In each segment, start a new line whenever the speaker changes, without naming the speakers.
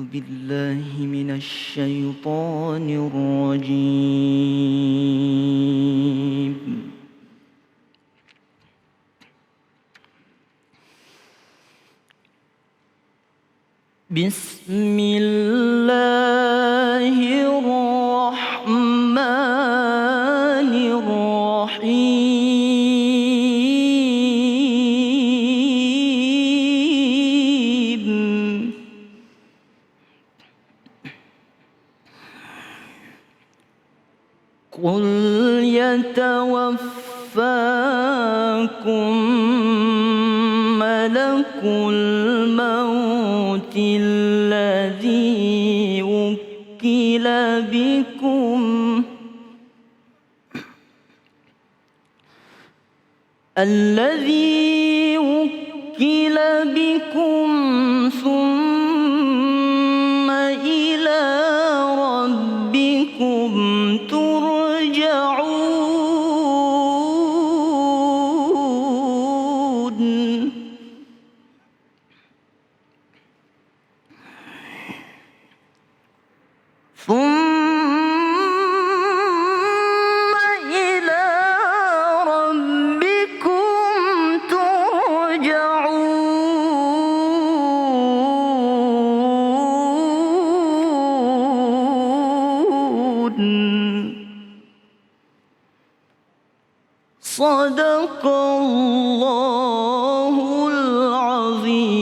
بالله من الشيطان الرجيم. بسم الله الرحمن الرحيم. قل يتوفاكم ملك الموت الذي وكل بكم ثم إلى ربكم ترجعون. ثم إلى ربكم ترجعون. صدق الله العظيم.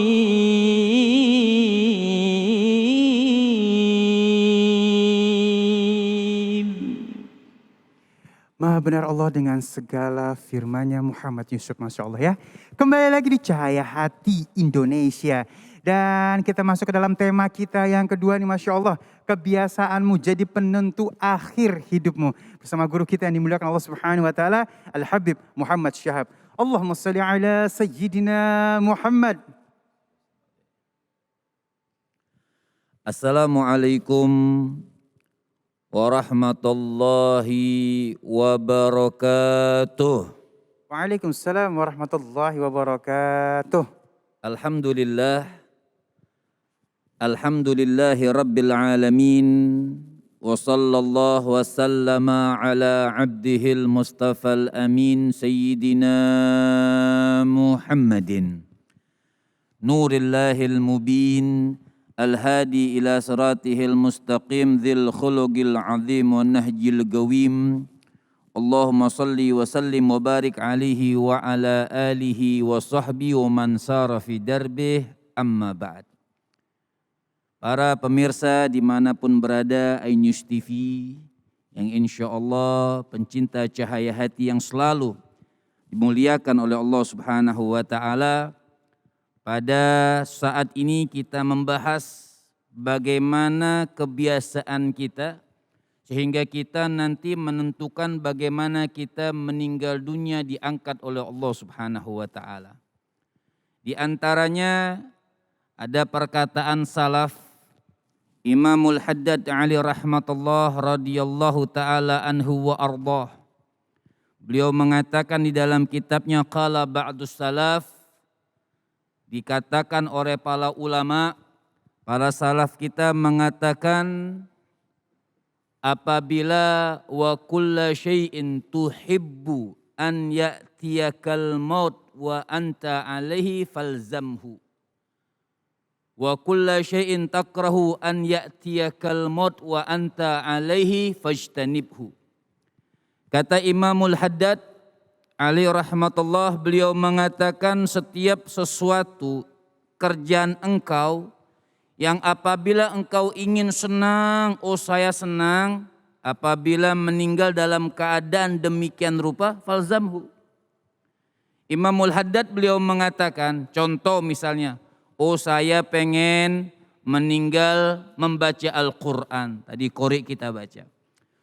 Maha benar Allah dengan segala firman-Nya Muhammad Yusuf, Masya Allah ya. Kembali lagi di Cahaya Hati Indonesia. Dan kita masuk ke dalam tema kita yang kedua nih, Masya Allah. Kebiasaanmu jadi penentu akhir hidupmu. Bersama guru kita yang dimuliakan Allah Subhanahu wa Ta'ala, Al-Habib Muhammad Syahab. Allahumma salli ala Sayyidina Muhammad.
Assalamualaikum warahmatullahi wabarakatuh.
Waalaikumsalam warahmatullahi wabarakatuh.
Alhamdulillahi rabbil alamin. Wa sallallahu wa sallama ala abdihil mustafal amin sayyidina Muhammadin nurillahil mubin al-hadi ila siratihil mustaqim dhil khuluqil azim wa nahjil gawim. Allahumma salli wa sallim wa barik alaihi wa ala alihi wa sahbihi wa man sara fi darbih, amma ba'd. Para pemirsa dimanapun berada iNews TV yang insya Allah pencinta cahaya hati yang selalu dimuliakan oleh Allah Subhanahu wa Ta'ala. Pada saat ini kita membahas bagaimana kebiasaan kita sehingga kita nanti menentukan bagaimana kita meninggal dunia diangkat oleh Allah Subhanahu wa Ta'ala. Di antaranya ada perkataan salaf Imamul Haddad Ali rahmatullah radhiyallahu ta'ala anhu wa ardah. Beliau mengatakan di dalam kitabnya qala ba'dus salaf, dikatakan oleh para ulama, para salaf kita mengatakan apabila wa kulla syai'in tuhibbu an ya'tiyakal maut wa anta alaihi falzamhu wa kulla syai'in takrahu an ya'tiyakal maut wa anta alaihi fajtanibhu. Kata Imamul Haddad Ali rahmatullah, beliau mengatakan setiap sesuatu kerjaan engkau yang apabila engkau ingin senang, oh saya senang, apabila meninggal dalam keadaan demikian rupa, falzamhu. Imamul Haddad beliau mengatakan, contoh misalnya, oh saya pengen meninggal membaca Al-Quran. Tadi qori kita baca.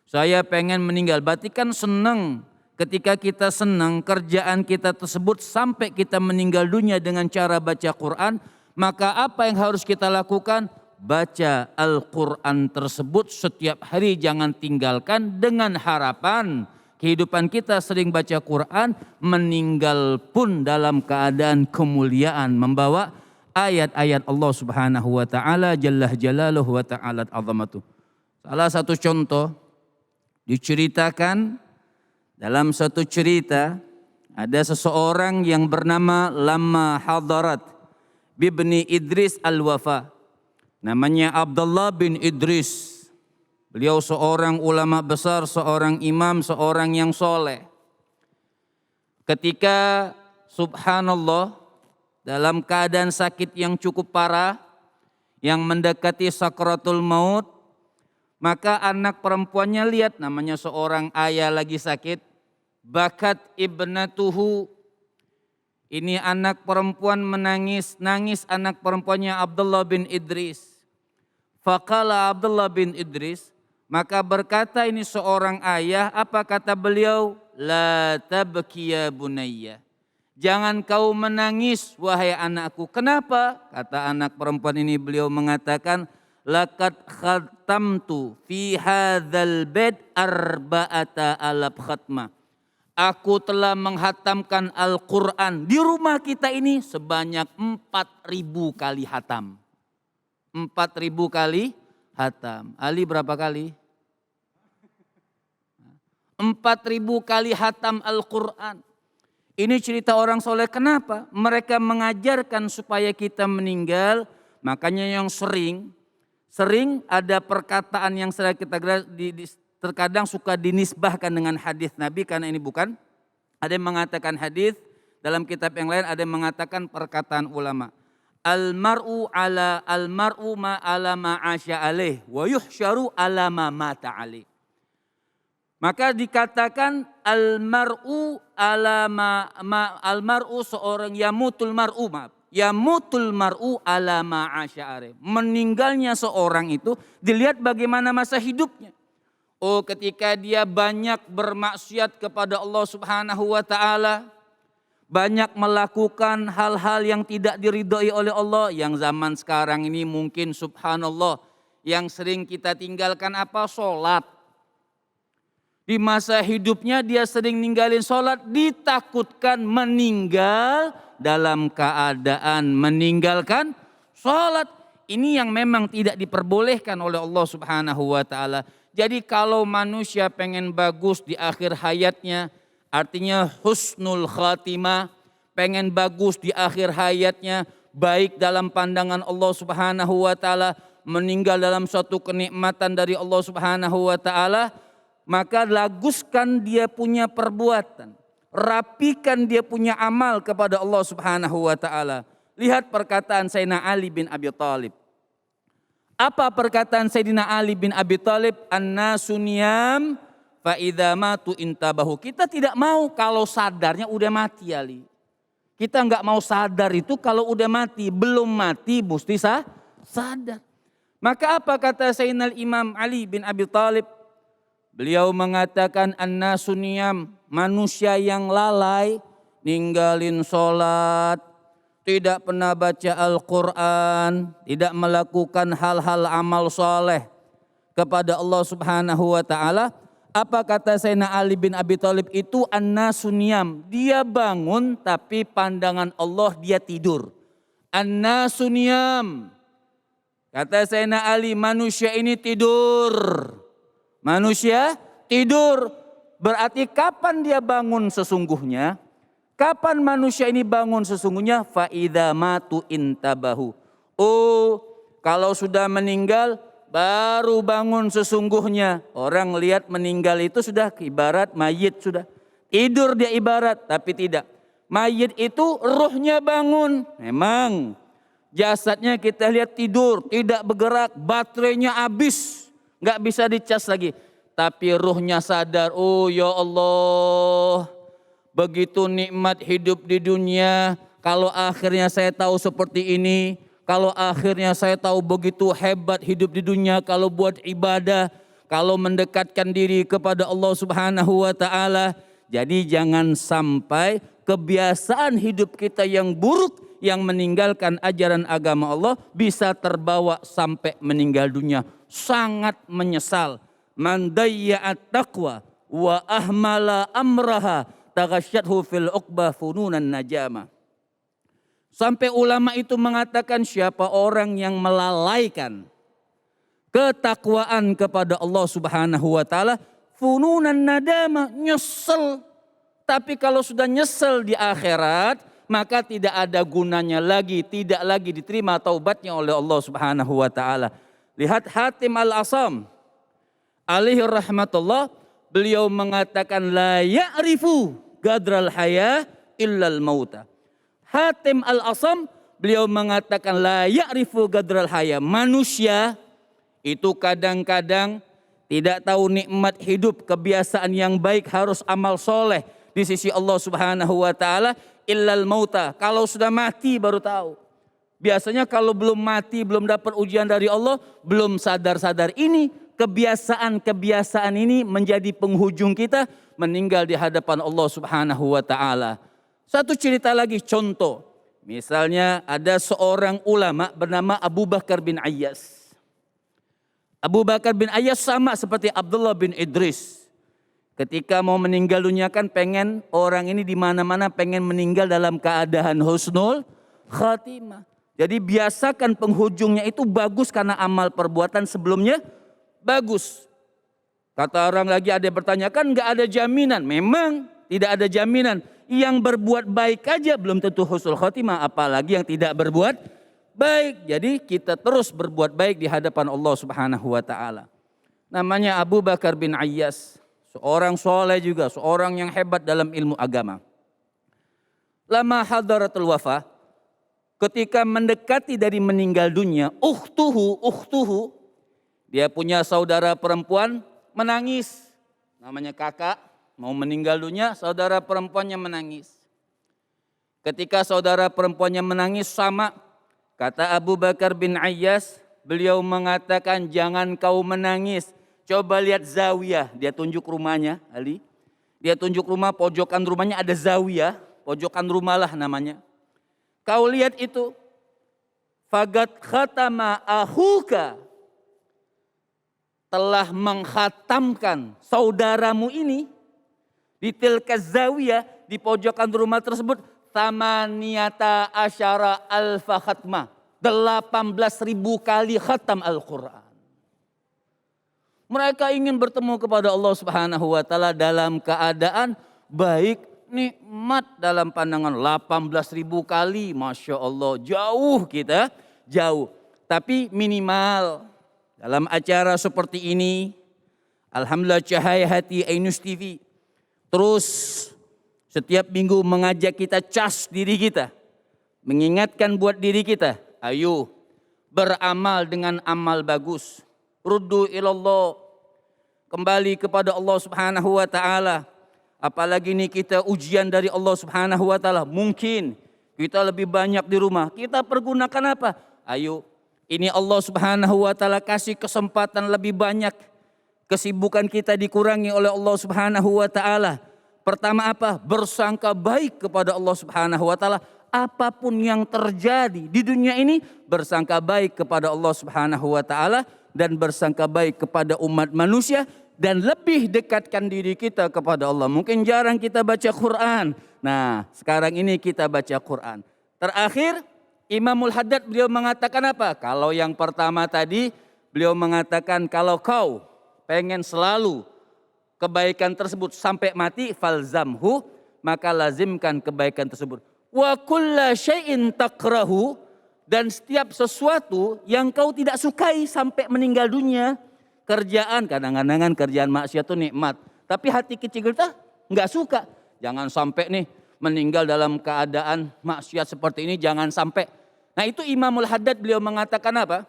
Saya pengen meninggal, berarti kan senang. Ketika kita senang kerjaan kita tersebut sampai kita meninggal dunia dengan cara baca Quran, maka apa yang harus kita lakukan? Baca Al-Quran tersebut setiap hari, jangan tinggalkan, dengan harapan kehidupan kita sering baca Quran, meninggal pun dalam keadaan kemuliaan, membawa ayat-ayat Allah Subhanahu wa taala jalla jalaluhu wa ta'ala azamatuh. Salah satu contoh diceritakan dalam satu cerita ada seseorang yang bernama Lama Hadarat bibni Idris al-Wafa. Namanya Abdullah bin Idris. Beliau seorang ulama besar, seorang imam, seorang yang soleh. Ketika subhanallah dalam keadaan sakit yang cukup parah, yang mendekati sakratul maut, maka anak perempuannya lihat, namanya seorang ayah lagi sakit, bakat ibnatuhu, ini anak perempuan menangis, nangis anak perempuannya Abdullah bin Idris. Faqala Abdullah bin Idris, maka berkata ini seorang ayah, apa kata beliau? La tabki ya bunayya. Jangan kau menangis wahai anakku. Kenapa? Kata anak perempuan ini, beliau mengatakan, laqad khatamtu fi hadzal bait arba'ata alaf khatmah. Aku telah menghatamkan Al-Quran di rumah kita ini sebanyak 4.000 kali hatam. 4.000 kali hatam. Ali berapa kali? 4.000 kali hatam Al-Quran. Ini cerita orang soleh. Kenapa? Mereka mengajarkan supaya kita meninggal. Makanya yang sering ada perkataan yang sering kita terkadang suka dinisbahkan dengan hadis Nabi, karena ini bukan. Ada yang mengatakan hadis, dalam kitab yang lain ada yang mengatakan perkataan ulama. Al-mar'u ma ala ma asya alaih wa yuhsyaru ala ma mata alaih. Maka dikatakan al-mar'u seorang yamutul mar'u ala ma asya alaih. Meninggalnya seorang itu dilihat bagaimana masa hidupnya. Oh, ketika dia banyak bermaksiat kepada Allah Subhanahu wa taala, banyak melakukan hal-hal yang tidak diridhoi oleh Allah, yang zaman sekarang ini mungkin subhanallah yang sering kita tinggalkan apa? Salat. Di masa hidupnya dia sering ninggalin salat, ditakutkan meninggal dalam keadaan meninggalkan salat. Ini yang memang tidak diperbolehkan oleh Allah Subhanahu wa taala. Jadi kalau manusia pengen bagus di akhir hayatnya, artinya husnul khatimah, pengen bagus di akhir hayatnya, baik dalam pandangan Allah Subhanahu wa taala, meninggal dalam suatu kenikmatan dari Allah Subhanahu wa taala, maka baguskan dia punya perbuatan, rapikan dia punya amal kepada Allah Subhanahu wa taala. Lihat perkataan Sayyidina Ali bin Abi Thalib. Apa perkataan Sayyidina Ali bin Abi Thalib? An-nasu niyam fa idza matu intabahu. Kita tidak mau kalau sadarnya udah mati, Ali. Kita enggak mau sadar itu kalau udah mati, belum mati mesti sadar. Maka apa kata Sayyidina Imam Ali bin Abi Thalib? Beliau mengatakan an-nasu niyam, manusia yang lalai, ninggalin sholat, tidak pernah baca Al-Quran, tidak melakukan hal-hal amal soleh kepada Allah Subhanahu wa ta'ala. Apa kata Sayyidina Ali bin Abi Thalib itu? An-nasu niyam, dia bangun tapi pandangan Allah dia tidur. An-nasu niyam, kata Sayyidina Ali, manusia ini tidur. Manusia tidur, berarti kapan dia bangun sesungguhnya? Kapan manusia ini bangun sesungguhnya? Fa idza matu intabahu. Oh, kalau sudah meninggal baru bangun sesungguhnya. Orang lihat meninggal itu sudah ibarat mayit sudah. Tidur dia ibarat, tapi tidak. Mayit itu ruhnya bangun. Memang jasadnya kita lihat tidur, tidak bergerak, baterainya habis, nggak bisa dicas lagi. Tapi ruhnya sadar, oh ya Allah, begitu nikmat hidup di dunia. Kalau akhirnya saya tahu seperti ini, kalau akhirnya saya tahu begitu hebat hidup di dunia, kalau buat ibadah, kalau mendekatkan diri kepada Allah Subhanahu wa ta'ala. Jadi jangan sampai kebiasaan hidup kita yang buruk, yang meninggalkan ajaran agama Allah, bisa terbawa sampai meninggal dunia. Sangat menyesal. Man dayya'at taqwa wa ahmala amraha taghasyathu fil uqbah fununan najama. Sampai ulama itu mengatakan siapa orang yang melalaikan ketakwaan kepada Allah Subhanahu wa taala, fununan nadama, nyesel. Tapi kalau sudah nyesel di akhirat, maka tidak ada gunanya lagi, tidak lagi diterima taubatnya oleh Allah Subhanahu wa taala. Lihat Hatim Al-Asam alaihi rahmatullah, beliau mengatakan la ya'rifu gadral haya illal mauta. Hatim Al-Asam beliau mengatakan la ya'rifu gadral haya. Manusia itu kadang-kadang tidak tahu nikmat hidup, kebiasaan yang baik, harus amal soleh di sisi Allah Subhanahu wa taala illal mauta. Kalau sudah mati baru tahu. Biasanya kalau belum mati, belum dapat ujian dari Allah, belum sadar-sadar. Ini kebiasaan-kebiasaan ini menjadi penghujung kita meninggal di hadapan Allah Subhanahu wa taala. Satu cerita lagi, contoh. Misalnya ada seorang ulama bernama Abu Bakar bin Ayyas. Abu Bakar bin Ayyas sama seperti Abdullah bin Idris. Ketika mau meninggal dunia kan pengen, orang ini di mana-mana pengen meninggal dalam keadaan husnul khatimah. Jadi biasakan penghujungnya itu bagus karena amal perbuatan sebelumnya bagus. Kata orang lagi, ada yang bertanya, kan nggak ada jaminan. Memang tidak ada jaminan. Yang berbuat baik aja belum tentu husnul khatimah, apalagi yang tidak berbuat baik. Jadi kita terus berbuat baik di hadapan Allah Subhanahu wa taala. Namanya Abu Bakar bin Ayyas, seorang soleh juga, seorang yang hebat dalam ilmu agama. Lama hadaratul wafa, ketika mendekati dari meninggal dunia, ukhtuhu, dia punya saudara perempuan menangis. Namanya kakak, mau meninggal dunia, saudara perempuannya menangis. Ketika saudara perempuannya menangis sama, kata Abu Bakar bin Ayyas, beliau mengatakan jangan kau menangis. Coba lihat zawiyah, dia tunjuk rumahnya, Ali. Dia tunjuk rumah, pojokan rumahnya ada zawiyah, pojokan rumah lah namanya. Kau lihat itu, fagat khatama ahuka, telah menghatamkan saudaramu ini di tilka zawiyah, di pojokan rumah tersebut, tamaniyata asyara alfa khatmah, 18.000 kali khatam Al-Quran. Mereka ingin bertemu kepada Allah Subhanahu wa taala dalam keadaan baik, nikmat dalam pandangan 18.000 kali. Masya Allah, jauh kita, jauh. Tapi minimal dalam acara seperti ini, alhamdulillah Cahaya Hati Ainus TV terus setiap minggu mengajak kita cas diri kita, mengingatkan buat diri kita, ayo beramal dengan amal bagus. Ruddu ilallah, kembali kepada Allah Subhanahu wa taala. Apalagi ini kita ujian dari Allah Subhanahu wa taala. Mungkin kita lebih banyak di rumah, kita pergunakan apa? Ayo, ini Allah Subhanahu wa taala kasih kesempatan lebih banyak. Kesibukan kita dikurangi oleh Allah Subhanahu wa taala. Pertama apa? Bersangka baik kepada Allah Subhanahu wa taala. Apapun yang terjadi di dunia ini, bersangka baik kepada Allah Subhanahu wa taala dan bersangka baik kepada umat manusia dan lebih dekatkan diri kita kepada Allah. Mungkin jarang kita baca Quran. Nah, sekarang ini kita baca Quran. Terakhir, Imamul Haddad beliau mengatakan apa? Kalau yang pertama tadi beliau mengatakan kalau kau pengen selalu kebaikan tersebut sampai mati, falzamhu, maka lazimkan kebaikan tersebut. Wa kulla syai'in takrahu, dan setiap sesuatu yang kau tidak sukai sampai meninggal dunia. Kerjaan, kadang-kadang kerjaan maksiat itu nikmat, tapi hati kecil kita nggak suka. Jangan sampai nih meninggal dalam keadaan maksiat seperti ini, jangan sampai. Nah itu Imamul Haddad beliau mengatakan apa?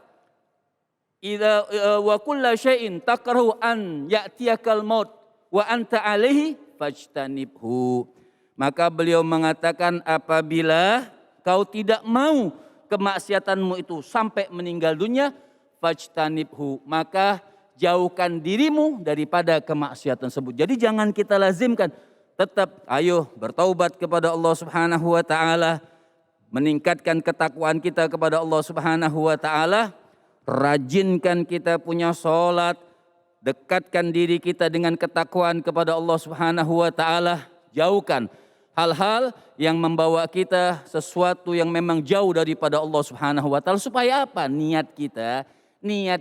Idza wa kulla syai'in takrahu an ya'tiyakal maut wa anta alaihi fajtanibhu. Maka beliau mengatakan apabila kau tidak mau kemaksiatanmu itu sampai meninggal dunia, fajtanibhu, maka jauhkan dirimu daripada kemaksiatan tersebut. Jadi jangan kita lazimkan, tetap ayo bertaubat kepada Allah Subhanahu wa taala, meningkatkan ketakwaan kita kepada Allah Subhanahu wa taala, rajinkan kita punya salat, dekatkan diri kita dengan ketakwaan kepada Allah Subhanahu wa taala, jauhkan hal-hal yang membawa kita sesuatu yang memang jauh daripada Allah Subhanahu wa taala. Supaya apa? Niat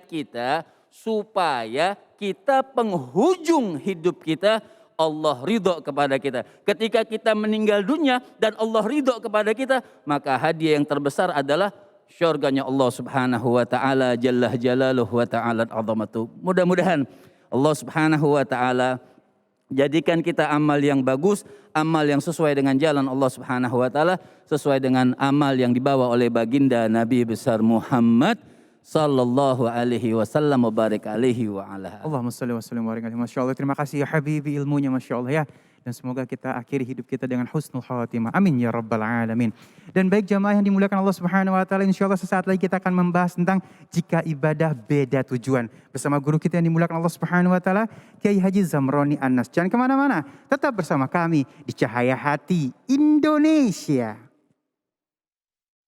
kita supaya kita penghujung hidup kita Allah ridho kepada kita. Ketika kita meninggal dunia dan Allah ridho kepada kita, maka hadiah yang terbesar adalah syurganya Allah Subhanahu wa taala jalla jalaluhu wa ta'ala azamatu. Mudah-mudahan Allah Subhanahu wa taala jadikan kita amal yang bagus, amal yang sesuai dengan jalan Allah Subhanahu wa taala, sesuai dengan amal yang dibawa oleh baginda Nabi besar Muhammad sallallahu alaihi wasallam wa barik alaihi wa ala.
Allahumma salli wa sallim wa barik alaihi. Masya Allah, terima kasih ya Habibi ilmunya Masya Allah ya. Dan semoga kita akhiri hidup kita dengan husnul khatimah. Amin ya rabbal alamin. Dan baik jamaah yang dimuliakan Allah Subhanahu wa taala, insyaallah sesaat lagi kita akan membahas tentang jika ibadah beda tujuan. Bersama guru kita yang dimuliakan Allah Subhanahu wa taala, Kiai Haji Zamroni Anas. Jangan kemana-mana, tetap bersama kami di Cahaya Hati Indonesia.